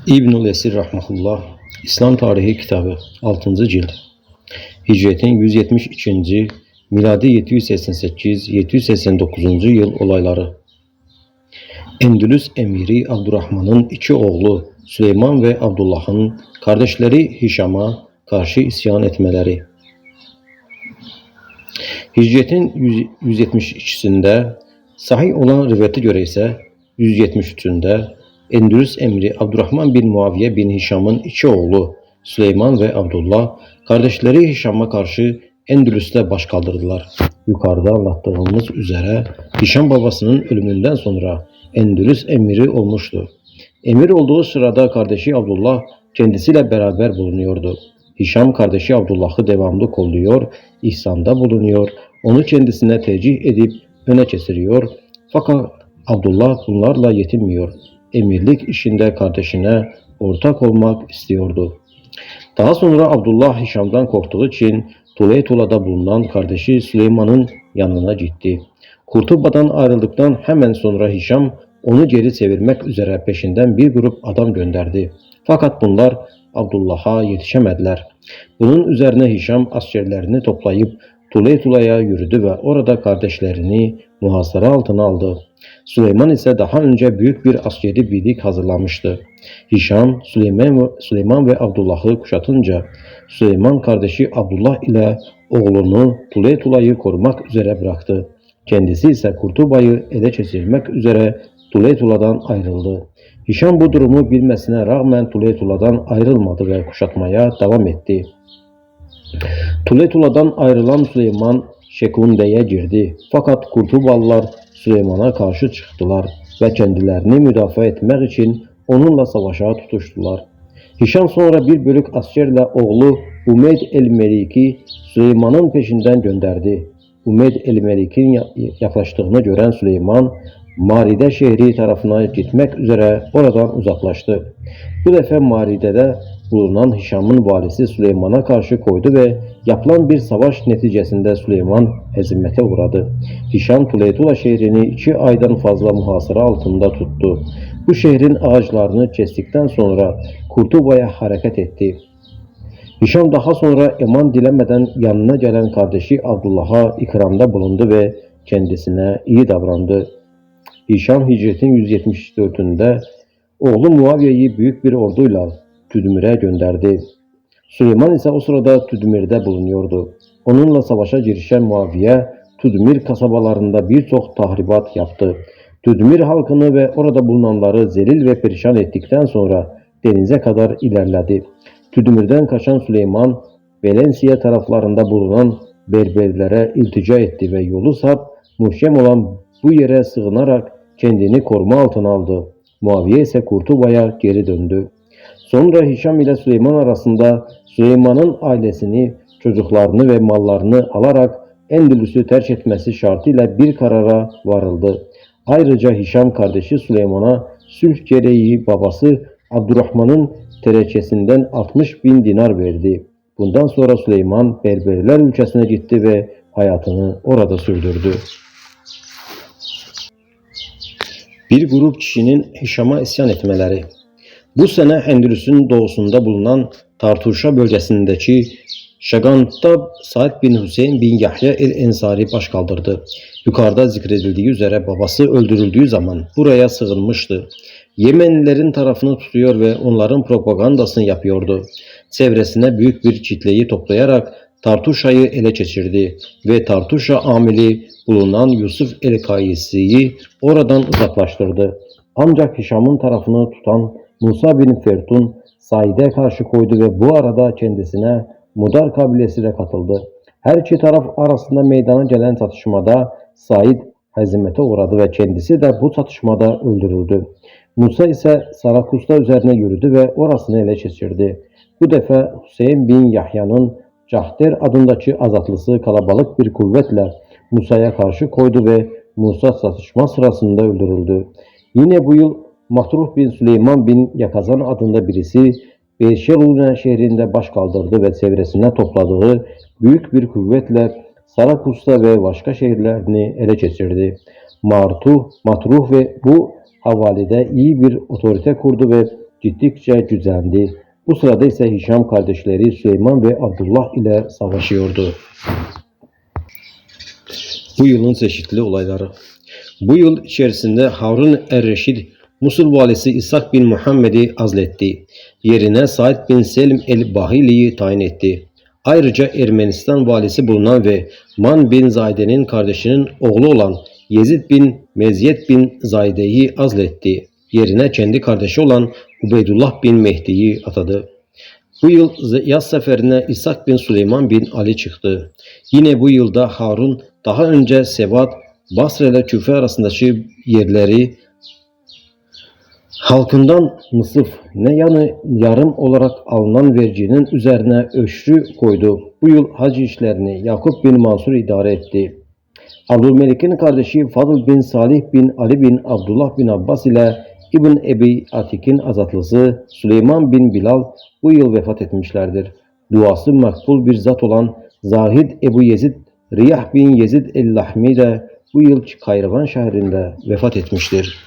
İbnül Esir rahmetullah İslam Tarihi kitabı 6. cilt. Hicretin 172. miladi 788-789. yıl olayları. Endülüs emiri Abdurrahman'ın iki oğlu Süleyman ve Abdullah'ın kardeşleri Hişam'a karşı isyan etmeleri. Hicretin 172'sinde sahih olan rivayete göre ise 173'ünde Endülüs emiri Abdurrahman bin Muaviye bin Hişam'ın iki oğlu Süleyman ve Abdullah kardeşleri Hişam'a karşı Endülüs'te baş kaldırdılar. Yukarıda anlattığımız üzere Hişam babasının ölümünden sonra Endülüs emiri olmuştu. Emir olduğu sırada kardeşi Abdullah kendisiyle beraber bulunuyordu. Hişam kardeşi Abdullah'ı devamlı kolluyor, ihsanda bulunuyor, onu kendisine tercih edip öne geçiriyor. Fakat Abdullah bunlarla yetinmiyor. Emirlik işinde kardeşine ortak olmak istiyordu. Daha sonra Abdullah Hişam'dan korktuğu için Tuleytula'da bulunan kardeşi Süleyman'ın yanına gitti. Kurtuba'dan ayrıldıktan hemen sonra Hişam onu geri çevirmek üzere peşinden bir grup adam gönderdi. Fakat bunlar Abdullah'a yetişemediler. Bunun üzerine Hişam askerlerini toplayıp Tuleytula'ya yürüdü ve orada kardeşlerini muhasara altına aldı. Süleyman ise daha önce büyük bir askeri birlik hazırlamıştı. Hişam, Süleyman ve Abdullah'ı kuşatınca Süleyman kardeşi Abdullah ile oğlunu Tuleytula'yı korumak üzere bıraktı. Kendisi ise Kurtuba'yı ele geçirmek üzere Tuleytula'dan ayrıldı. Hişam bu durumu bilmesine rağmen Tuleytula'dan ayrılmadı ve kuşatmaya devam etti. Tuleytula'dan ayrılan Süleyman Şekunde'ye girdi. Fakat Kurtubalılar Süleyman'a karşı çıktılar ve kendilerini müdafaa etmek için onunla savaşa tutuştular. Hişam sonra bir bölük askerle oğlu Umeyd el-Melik'i Süleyman'ın peşinden gönderdi. Umeyd el-Melik'in yaklaştığını gören Süleyman, Maride şehri tarafına gitmek üzere oradan uzaklaştı. Bu defa Maride'de bulunan Hişam'ın valisi Süleyman'a karşı koydu ve yapılan bir savaş neticesinde Süleyman hezimete uğradı. Hişam Tuleytula şehrini 2 aydan fazla muhasara altında tuttu. Bu şehrin ağaçlarını kestikten sonra Kurtuba'ya hareket etti. Hişam daha sonra eman dilemeden yanına gelen kardeşi Abdullah'a ikramda bulundu ve kendisine iyi davrandı. Hişam hicretin 174'ünde oğlu Muaviye'yi büyük bir orduyla Tüdmür'e gönderdi. Süleyman ise o sırada Tüdmür'de bulunuyordu. Onunla savaşa girişen Muaviye, Tüdmür kasabalarında birçok tahribat yaptı. Tüdmür halkını ve orada bulunanları zelil ve perişan ettikten sonra denize kadar ilerledi. Tüdmür'den kaçan Süleyman, Valencia taraflarında bulunan Berberlere iltica etti ve yolu sap, muhkem olan bu yere sığınarak kendini koruma altına aldı. Muaviye ise Kurtuba'ya geri döndü. Sonra Hişam ile Süleyman arasında Süleyman'ın ailesini, çocuklarını ve mallarını alarak Endülüs'ü terk etmesi şartıyla bir karara varıldı. Ayrıca Hişam kardeşi Süleyman'a sülh gereği babası Abdurrahman'ın terekesinden 60.000 dinar verdi. Bundan sonra Süleyman Berberler ülkesine gitti ve hayatını orada sürdürdü. Bir grup kişinin Hişam'a isyan etmeleri. Bu sene Endülüs'ün doğusunda bulunan Tartuşa bölgesindeki Şagant'ta Said bin Hüseyin bin Yahya el-Ensari baş kaldırdı. Yukarıda zikredildiği üzere babası öldürüldüğü zaman buraya sığınmıştı. Yemenlilerin tarafını tutuyor ve onların propagandasını yapıyordu. Çevresine büyük bir kitleyi toplayarak Tartuşa'yı ele geçirdi ve Tartuşa amili bulunan Yusuf el-Kayisi'yi oradan uzaklaştırdı. Ancak Hişam'ın tarafını tutan Musa bin Fertun Said'e karşı koydu ve bu arada kendisine Mudar kabilesi de katıldı. Her iki taraf arasında meydana gelen çatışmada Said hezimete uğradı ve kendisi de bu çatışmada öldürüldü. Musa ise Sarakus'ta üzerine yürüdü ve orasını ele geçirdi. Bu defa Hüseyin bin Yahya'nın Cahder adındaki azatlısı kalabalık bir kuvvetle Musa'ya karşı koydu ve Musa çatışma sırasında öldürüldü. Yine bu yıl Matruh bin Süleyman bin Yakazan adında birisi Beşerune şehrinde baş kaldırdı ve çevresine topladığı büyük bir kuvvetle Sarakus'ta ve başka şehirlerini ele geçirdi. Matruh ve bu havalide iyi bir otorite kurdu ve gittikçe güçlendi. Bu sırada ise Hişam kardeşleri Süleyman ve Abdullah ile savaşıyordu. Bu yılın çeşitli olayları. Bu yıl içerisinde Harun er-Reşid, Musul valisi İshak bin Muhammed'i azletti. Yerine Said bin Selim el-Bahili'yi tayin etti. Ayrıca Ermenistan valisi bulunan ve Man bin Zaide'nin kardeşinin oğlu olan Yezid bin Mezyed bin Zaide'yi azletti. Yerine kendi kardeşi olan Ubeydullah bin Mehdi'yi atadı. Bu yıl yaz seferine İshak bin Süleyman bin Ali çıktı. Yine bu yılda Harun daha önce Sevat, Basra ile Küfe arasındaki yerleri halkından nısıf ne yani yarım olarak alınan verginin üzerine öşrü koydu. Bu yıl hac işlerini Yakup bin Mansur idare etti. Abdülmelik'in kardeşi Fadıl bin Salih bin Ali bin Abdullah bin Abbas ile İbn Ebi Atik'in azatlısı Süleyman bin Bilal bu yıl vefat etmişlerdir. Duası makbul bir zat olan Zahid Ebu Yezid Riyah bin Yezid el-Lahmi de bu yıl Kayravan şehrinde vefat etmiştir.